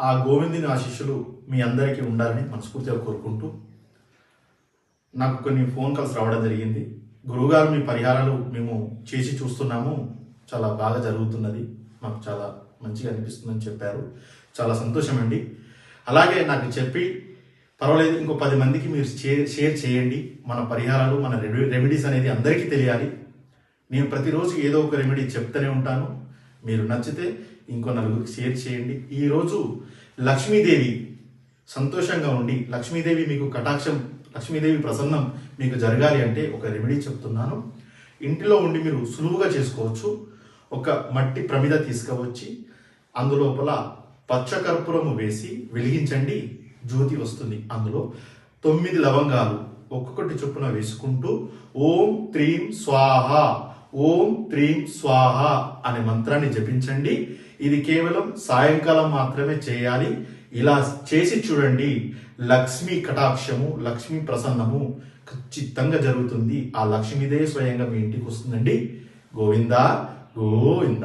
ఆ గోవిందుని ఆశీస్సులు మీ అందరికీ ఉండాలని మనస్ఫూర్తిగా కోరుకుంటూ నాకు కొన్ని ఫోన్ కాల్స్ రావడం జరిగింది. గురువుగారు మీ పరిహారాలు మేము చేసి చూస్తున్నాము, చాలా బాగా జరుగుతున్నది, మాకు చాలా మంచిగా అనిపిస్తుందని చెప్పారు. చాలా సంతోషం అండి. అలాగే నాకు చెప్పి పర్వాలేదు ఇంకో 10 మందికి మీరు షేర్ చేయండి. మన పరిహారాలు, మన రెమెడీస్ అనేది అందరికీ తెలియాలి. నేను ప్రతిరోజు ఏదో ఒక రెమెడీ చెప్తూనే ఉంటాను. మీరు నచ్చితే ఇంకో నలుగురికి షేర్ చేయండి. ఈరోజు లక్ష్మీదేవి సంతోషంగా ఉండి, లక్ష్మీదేవి మీకు కటాక్షం, లక్ష్మీదేవి ప్రసన్నం మీకు జరగాలి అంటే ఒక రెమెడీ చెప్తున్నాను. ఇంటిలో ఉండి మీరు సులువుగా చేసుకోవచ్చు. ఒక మట్టి ప్రమిద తీసుకువచ్చి అందులోపల పచ్చకర్పూరము వేసి వెలిగించండి. జ్యోతి వస్తుంది. అందులో 9 లవంగాలు ఒక్కొక్కటి చొప్పున వేసుకుంటూ ఓం త్రీం స్వాహ, ఓం త్రీం స్వాహ అనే మంత్రాన్ని జపించండి. ఇది కేవలం సాయంకాలం మాత్రమే చేయాలి. ఇలా చేసి చూడండి. లక్ష్మీ కటాక్షము, లక్ష్మీ ప్రసన్నము ఖచ్చితంగా జరుగుతుంది. ఆ లక్ష్మీదేవి స్వయంగా మీ ఇంటికి వస్తుందండి. గోవిందా గోవింద.